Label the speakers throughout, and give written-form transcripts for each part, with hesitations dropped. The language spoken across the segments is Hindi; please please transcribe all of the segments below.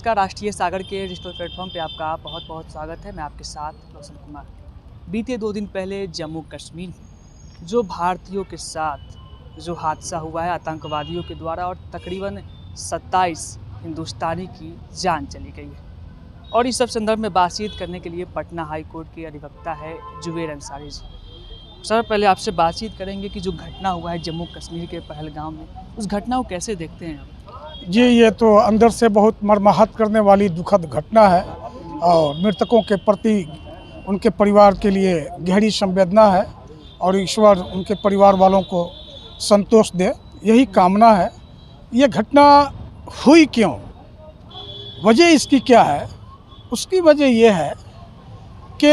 Speaker 1: नमस्कार। राष्ट्रीय सागर के डिजिटल प्लेटफॉर्म पे आपका बहुत बहुत स्वागत है। मैं आपके साथ रोशन कुमार। बीते 2 दिन पहले जम्मू कश्मीर में जो भारतीयों के साथ जो हादसा हुआ है आतंकवादियों के द्वारा, और तकरीबन 27 हिंदुस्तानी की जान चली गई है। और इस सब संदर्भ में बातचीत करने के लिए पटना हाई कोर्ट के अधिवक्ता है जुबैर अंसारी जी। सर, पहले आपसे बातचीत करेंगे कि जो घटना हुआ है जम्मू कश्मीर के पहलगाम में, उस घटना को कैसे देखते हैं आप?
Speaker 2: जी, ये तो अंदर से बहुत मर्माहत करने वाली दुखद घटना है और मृतकों के प्रति उनके परिवार के लिए गहरी संवेदना है और ईश्वर उनके परिवार वालों को संतोष दे, यही कामना है। ये घटना हुई क्यों, वजह इसकी क्या है? उसकी वजह ये है कि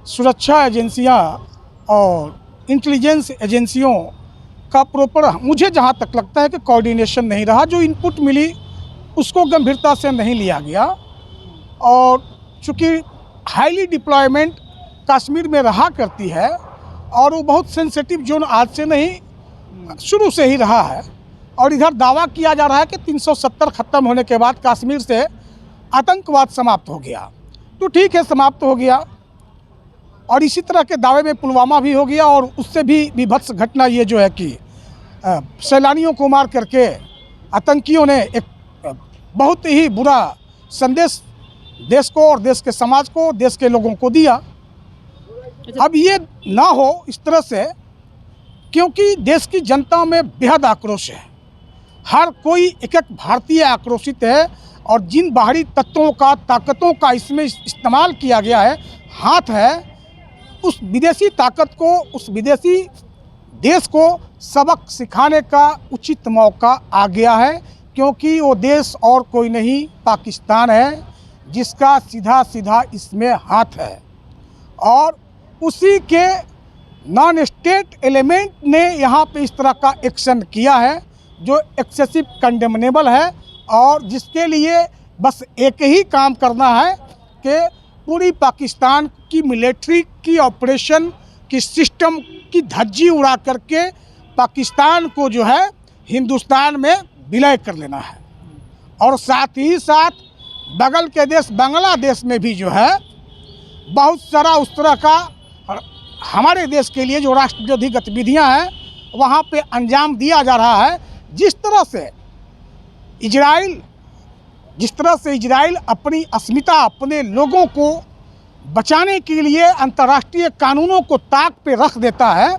Speaker 2: सुरक्षा एजेंसियां और इंटेलिजेंस एजेंसियों का प्रॉपर, मुझे जहाँ तक लगता है कि कोऑर्डिनेशन नहीं रहा। जो इनपुट मिली उसको गंभीरता से नहीं लिया गया और चूँकि हाईली डिप्लॉयमेंट कश्मीर में रहा करती है और वो बहुत सेंसिटिव जोन आज से नहीं शुरू से ही रहा है। और इधर दावा किया जा रहा है कि 370 ख़त्म होने के बाद कश्मीर से आतंकवाद समाप्त हो गया। तो ठीक है, समाप्त हो गया। और इसी तरह के दावे में पुलवामा भी हो गया और उससे भी विभत्स घटना ये जो है कि सैलानियों को मार करके आतंकियों ने एक बहुत ही बुरा संदेश देश को और देश के समाज को, देश के लोगों को दिया। अब ये ना हो इस तरह से, क्योंकि देश की जनता में बेहद आक्रोश है। हर कोई एक एक भारतीय आक्रोशित है और जिन बाहरी तत्वों का, ताकतों का इसमें इस्तेमाल किया गया है, हाथ है, उस विदेशी ताकत को, उस विदेशी देश को सबक सिखाने का उचित मौका आ गया है। क्योंकि वो देश और कोई नहीं, पाकिस्तान है, जिसका सीधा सीधा इसमें हाथ है। और उसी के नॉन स्टेट एलिमेंट ने यहाँ पे इस तरह का एक्शन किया है जो एक्सेसिव कंडेमनेबल है और जिसके लिए बस एक ही काम करना है कि पूरी पाकिस्तान की मिलिट्री की ऑपरेशन की सिस्टम की धज्जी उड़ा करके पाकिस्तान को जो है हिंदुस्तान में विलय कर लेना है। और साथ ही साथ बगल के देश बांग्लादेश में भी जो है बहुत सारा उस तरह का हमारे देश के लिए जो राष्ट्र विरोधी गतिविधियां हैं वहाँ पे अंजाम दिया जा रहा है। जिस तरह से इजराइल अपनी अस्मिता, अपने लोगों को बचाने के लिए अंतर्राष्ट्रीय कानूनों को ताक पे रख देता है,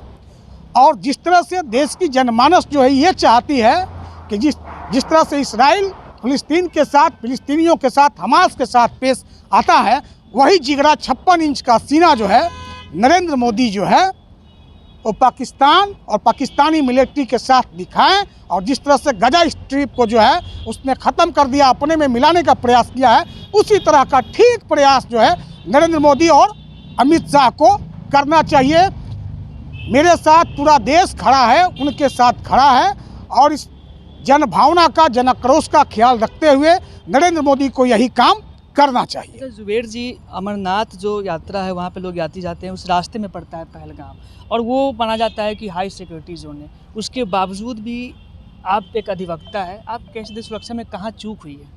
Speaker 2: और जिस तरह से देश की जनमानस जो है ये चाहती है कि जिस तरह से इजराइल फिलिस्तीनियों के साथ, हमास के साथ पेश आता है, वही जिगरा 56 इंच का सीना जो है नरेंद्र मोदी जो है वो पाकिस्तान और पाकिस्तानी मिलिट्री के साथ दिखाएं। और जिस तरह से गजा स्ट्रिप को जो है उसने ख़त्म कर दिया, अपने में मिलाने का प्रयास किया है, उसी तरह का ठीक प्रयास जो है नरेंद्र मोदी और अमित शाह को करना चाहिए। मेरे साथ पूरा देश खड़ा है, उनके साथ खड़ा है और इस जनभावना का, जनाक्रोश का ख्याल रखते हुए नरेंद्र मोदी को यही काम करना चाहिए।
Speaker 1: तो जुबैर जी, अमरनाथ जो यात्रा है वहाँ पे लोग यात्री जाते हैं, उस रास्ते में पड़ता है पहलगाम, और वो माना जाता है कि हाई सिक्योरिटी जोन है। उसके बावजूद भी आप एक अधिवक्ता है, आप कैसे देश सुरक्षा में कहाँ चूक हुई है?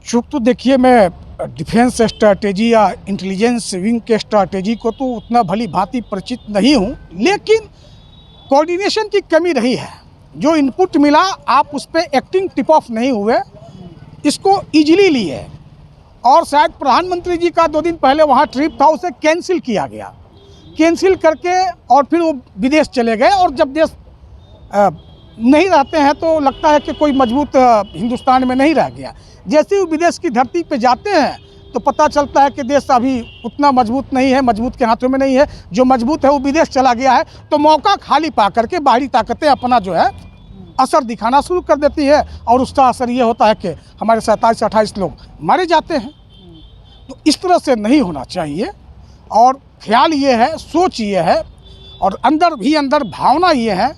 Speaker 2: चूक तो देखिए, मैं डिफेंस स्ट्रैटेजी या इंटेलिजेंस विंग के स्ट्रैटेजी को तो उतना भली भांति परिचित नहीं हूँ, लेकिन कोऑर्डिनेशन की कमी रही है। जो इनपुट मिला आप उस पर एक्टिंग टिप ऑफ नहीं हुए, इसको ईजिली लिए और शायद प्रधानमंत्री जी का 2 दिन पहले वहाँ ट्रिप था, उसे कैंसिल किया गया। कैंसिल करके और फिर वो विदेश चले गए। और जब देश नहीं रहते हैं तो लगता है कि कोई मजबूत हिंदुस्तान में नहीं रह गया। जैसे वो विदेश की धरती पे जाते हैं तो पता चलता है कि देश अभी उतना मजबूत नहीं है, मजबूत के हाथों में नहीं है। जो मजबूत है वो विदेश चला गया है, तो मौका खाली पा करके बाहरी ताकतें अपना जो है असर दिखाना शुरू कर देती है और उसका असर ये होता है कि हमारे 27-28 लोग मारे जाते हैं। तो इस तरह से नहीं होना चाहिए। और ख्याल ये है, सोच ये है और अंदर भावना ये है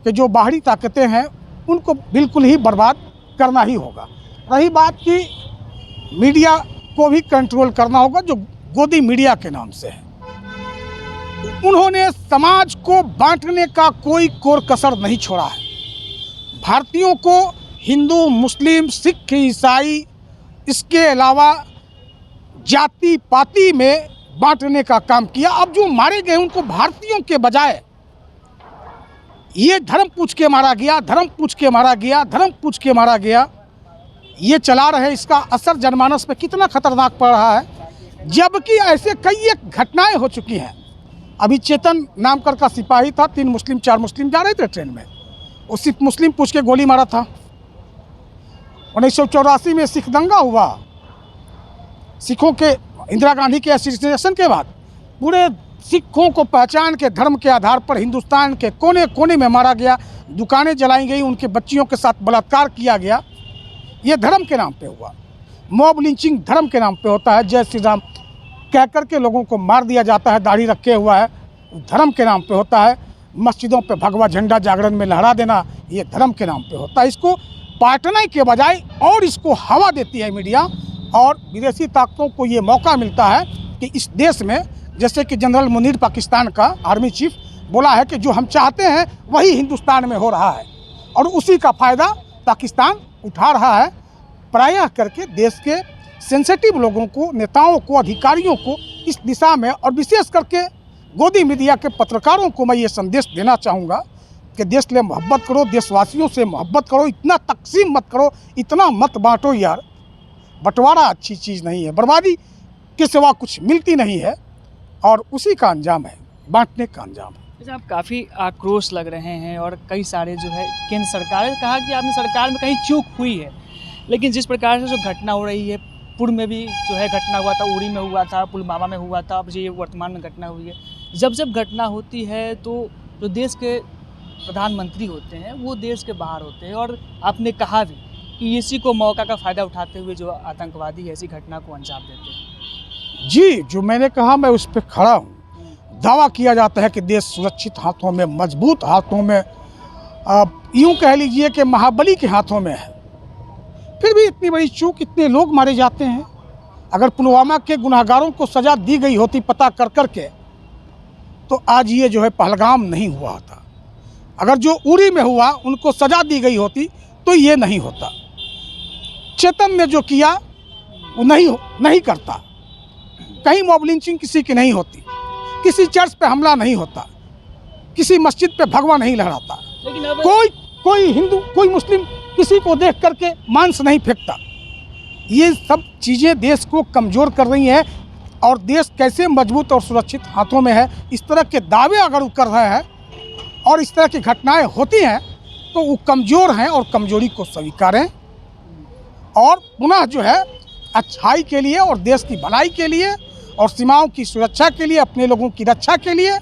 Speaker 2: कि जो बाहरी ताकतें हैं उनको बिल्कुल ही बर्बाद करना ही होगा। रही बात कि मीडिया को भी कंट्रोल करना होगा, जो गोदी मीडिया के नाम से है, उन्होंने समाज को बांटने का कोई कोर कसर नहीं छोड़ा है। भारतीयों को हिंदू, मुस्लिम, सिख, ईसाई इसके अलावा जाति पाति में बांटने का काम किया। अब जो मारे गए उनको भारतीयों के बजाय ये धर्म पूछ के मारा गया, धर्म पूछ के मारा गया, धर्म पूछ के मारा गया, ये चला रहे। इसका असर जनमानस पे कितना खतरनाक पड़ रहा है, जबकि ऐसे कई एक घटनाएं हो चुकी हैं। अभी चेतन नाम का सिपाही था, 3 मुस्लिम 4 मुस्लिम जा रहे थे ट्रेन में, उसी मुस्लिम पूछ के गोली मारा था। 1984 में सिख दंगा हुआ, सिखों के इंदिरा गांधी के एसोसिएशन के बाद पूरे सिखों को पहचान के धर्म के आधार पर हिंदुस्तान के कोने कोने में मारा गया, दुकानें जलाई गई, उनके बच्चियों के साथ बलात्कार किया गया। ये धर्म के नाम पे हुआ। मॉब लिंचिंग धर्म के नाम पे होता है, जय श्री राम कह कर के लोगों को मार दिया जाता है, दाढ़ी रखे हुआ है, धर्म के नाम पे होता है। मस्जिदों पे भगवा झंडा जागरण में लहरा देना, ये धर्म के नाम पे होता है। इसको पाटने के बजाय और इसको हवा देती है मीडिया, और विदेशी ताकतों को ये मौका मिलता है कि इस देश में, जैसे कि जनरल मुनीर पाकिस्तान का आर्मी चीफ बोला है कि जो हम चाहते हैं वही हिंदुस्तान में हो रहा है, और उसी का फ़ायदा पाकिस्तान उठा रहा है। प्रायः करके देश के सेंसिटिव लोगों को, नेताओं को, अधिकारियों को इस दिशा में, और विशेष करके गोदी मीडिया के पत्रकारों को मैं ये संदेश देना चाहूँगा कि देश से मोहब्बत करो, देशवासियों से मोहब्बत करो, इतना तकसीम मत करो, इतना मत बांटो यार। बंटवारा अच्छी चीज़ नहीं है, बर्बादी के सिवा कुछ मिलती नहीं है, और उसी का अंजाम है, बांटने का अंजाम है।
Speaker 1: जैसे आप काफ़ी आक्रोश लग रहे हैं, और कई सारे जो है केंद्र सरकार ने कहा कि आपने सरकार में कहीं चूक हुई है, लेकिन जिस प्रकार से जो घटना हो रही है, पूर्व में भी जो है घटना हुआ था, उड़ी में हुआ था, पुलवामा में हुआ था, अब ये वर्तमान में घटना हुई है। जब जब घटना होती है तो जो देश के प्रधानमंत्री होते हैं वो देश के बाहर होते हैं, और आपने कहा भी कि इसी को मौका का फ़ायदा उठाते हुए जो आतंकवादी ऐसी घटना को अंजाम देते हैं।
Speaker 2: जी, जो मैंने कहा मैं उस पर खड़ा हूँ। दावा किया जाता है कि देश सुरक्षित हाथों में, मजबूत हाथों में, यूँ कह लीजिए कि महाबली के हाथों में है। फिर भी इतनी बड़ी चूक, इतने लोग मारे जाते हैं। अगर पुलवामा के गुनहगारों को सज़ा दी गई होती पता कर कर के, तो आज ये जो है पहलगाम नहीं हुआ होता। अगर जो उरी में हुआ उनको सज़ा दी गई होती तो ये नहीं होता। चेतन ने जो किया वो नहीं करता। कहीं मॉब लिंचिंग किसी की नहीं होती, किसी चर्च पे हमला नहीं होता, किसी मस्जिद पे भगवा नहीं लहराता,
Speaker 1: लेकिन अब
Speaker 2: कोई हिंदू, कोई मुस्लिम किसी को देख करके मांस नहीं फेंकता। ये सब चीज़ें देश को कमज़ोर कर रही हैं, और देश कैसे मजबूत और सुरक्षित हाथों में है, इस तरह के दावे अगर वो कर रहे हैं और इस तरह की घटनाएं होती हैं तो वो कमज़ोर हैं, और कमज़ोरी को स्वीकारें, और पुनः जो है अच्छाई के लिए और देश की भलाई के लिए और सीमाओं की सुरक्षा के लिए, अपने लोगों की रक्षा के लिए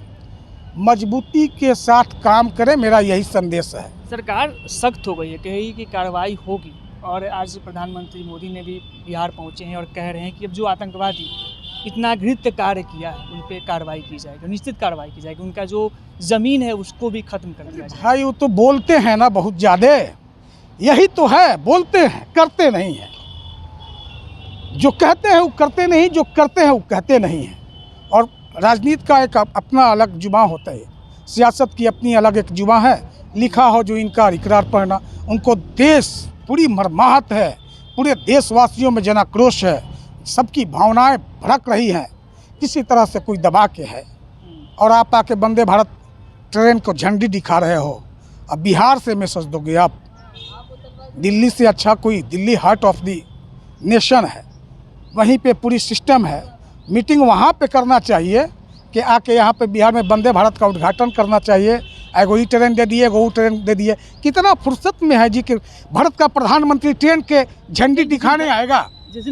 Speaker 2: मजबूती के साथ काम करें। मेरा यही संदेश है।
Speaker 1: सरकार सख्त हो गई है, कही कि कार्रवाई होगी, और आज प्रधानमंत्री मोदी ने भी बिहार पहुंचे हैं और कह रहे हैं कि अब जो आतंकवादी इतना घृत्य कार्य किया है उन पर कार्रवाई की जाएगी, निश्चित कार्रवाई की जाएगी, उनका जो ज़मीन है उसको भी ख़त्म कर दिया जाएगा।
Speaker 2: भाई वो तो बोलते हैं ना बहुत ज़्यादा, यही तो है, बोलते हैं करते नहीं हैं। जो कहते हैं वो करते नहीं, जो करते हैं वो कहते नहीं हैं। और राजनीति का एक अपना अलग जुबान होता है, सियासत की अपनी अलग एक जुबान है। लिखा हो जो इनका इकरार पढ़ना, उनको देश पूरी मरमाहत है, पूरे देशवासियों में जनाक्रोश है, सबकी भावनाएं भड़क रही हैं, किसी तरह से कोई दबा के है। और आप आके वंदे भारत ट्रेन को झंडी दिखा रहे हो। अब बिहार से मैसेज दोगे आप? दिल्ली से अच्छा कोई, Delhi heart of the nation है, वहीं पे पूरी सिस्टम है। मीटिंग वहाँ पे करना चाहिए कि आके यहाँ पे बिहार में वंदे भारत का उद्घाटन करना चाहिए। एगो ही ट्रेन दे दिए, एगो ट्रेन दे दिए। कितना फुर्सत में है जी कि भारत का प्रधानमंत्री ट्रेन के झंडी दिखाने आएगा,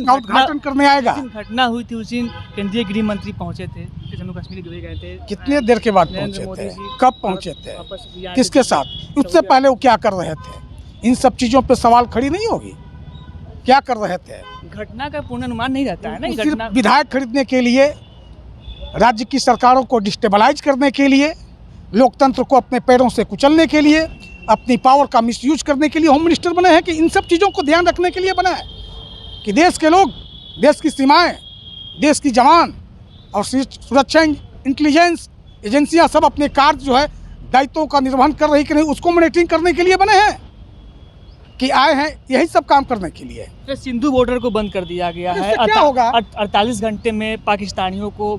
Speaker 2: उद्घाटन करने आएगा।
Speaker 1: जिस दिन घटना हुई थी उस दिन केंद्रीय गृह मंत्री पहुंचे थे, जम्मू कश्मीर गए थे।
Speaker 2: कितने देर के बाद पहुंचे थे? कब पहुंचे थे? किसके साथ? उससे पहले वो क्या कर रहे थे? इन सब चीज़ों पे सवाल खड़ी नहीं होगी? क्या कर रहे थे?
Speaker 1: घटना का पूर्वानुमान नहीं रहता है ना।
Speaker 2: सिर्फ विधायक खरीदने के लिए, राज्य की सरकारों को डिस्टेबलाइज करने के लिए, लोकतंत्र को अपने पैरों से कुचलने के लिए, अपनी पावर का मिसयूज करने के लिए होम मिनिस्टर बने हैं कि इन सब चीज़ों को ध्यान रखने के लिए बना है कि देश के लोग, देश की सीमाएं, देश की जवान और सुरक्षा इंटेलिजेंस एजेंसियां सब अपने कार्य जो है दायित्वों का निर्वहन कर रही कि नहीं, उसको मॉनिटरिंग करने के लिए बने हैं। कि आए हैं यही सब काम करने के लिए।
Speaker 1: सिंधु बॉर्डर को बंद कर दिया गया है।
Speaker 2: इससे क्या होगा?
Speaker 1: 48 घंटे में पाकिस्तानियों को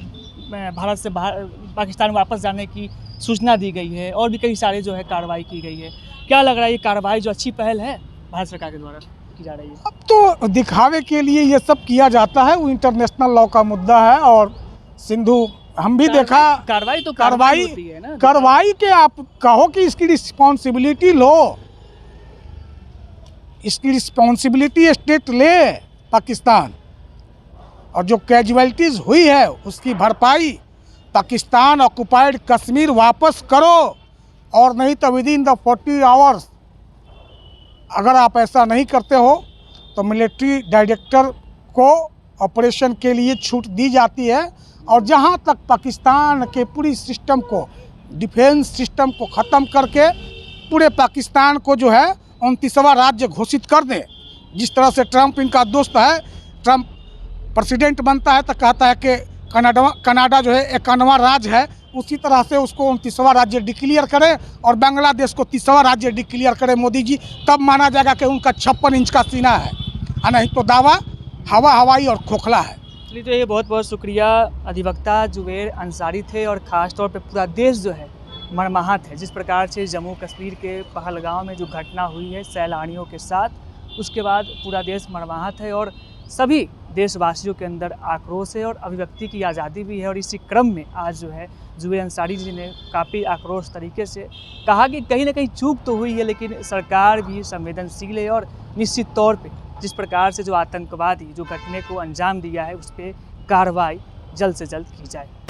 Speaker 1: भारत से पाकिस्तान वापस जाने की सूचना दी गई है और भी कई सारे जो है कार्रवाई की गई है। क्या लग रहा है ये कार्रवाई जो अच्छी पहल है भारत सरकार के द्वारा की जा रही है?
Speaker 2: अब तो दिखावे के लिए ये सब किया जाता है, वो इंटरनेशनल लॉ का मुद्दा है। और सिंधु हम भी देखा,
Speaker 1: कार्रवाई तो
Speaker 2: कार्रवाई
Speaker 1: होती है ना।
Speaker 2: कार्रवाई के आप कहो कि इसकी रिस्पॉन्सिबिलिटी लो, इसकी रिस्पॉन्सिबिलिटी स्टेट ले पाकिस्तान, और जो कैजुअलिटीज़ हुई है उसकी भरपाई पाकिस्तान ऑक्युपाइड कश्मीर वापस करो, और नहीं तो विद इन द 40 आवर्स अगर आप ऐसा नहीं करते हो तो मिलिट्री डायरेक्टर को ऑपरेशन के लिए छूट दी जाती है। और जहां तक पाकिस्तान के पूरी सिस्टम को, डिफेंस सिस्टम को ख़त्म करके पूरे पाकिस्तान को जो है 29वां राज्य घोषित कर दें। जिस तरह से ट्रंप इनका दोस्त है, ट्रंप प्रेसिडेंट बनता है तो कहता है कि कनाडा जो है 51वां राज्य है, उसी तरह से उसको 29वां राज्य डिक्लेयर करें और बांग्लादेश को 30वां राज्य डिक्लेयर करें मोदी जी, तब माना जाएगा कि उनका 56 इंच का सीना है, और नहीं तो दावा हवाई और खोखला है।
Speaker 1: चलिए, तो ये बहुत बहुत शुक्रिया। अधिवक्ता जुबैर अंसारी थे और ख़ास तौर पे पूरा देश जो है मर्माहत है जिस प्रकार से जम्मू कश्मीर के पहलगाम में जो घटना हुई है सैलानियों के साथ, उसके बाद पूरा देश मर्माहत है और सभी देशवासियों के अंदर आक्रोश है और अभिव्यक्ति की आज़ादी भी है। और इसी क्रम में आज जो है जुबैर अंसारी जी ने काफ़ी आक्रोश तरीके से कहा कि कहीं ना कहीं चूक तो हुई है, लेकिन सरकार भी संवेदनशील है और निश्चित तौर पे जिस प्रकार से जो आतंकवादी जो घटने को अंजाम दिया है उस पर कार्रवाई जल्द से जल्द की जाए।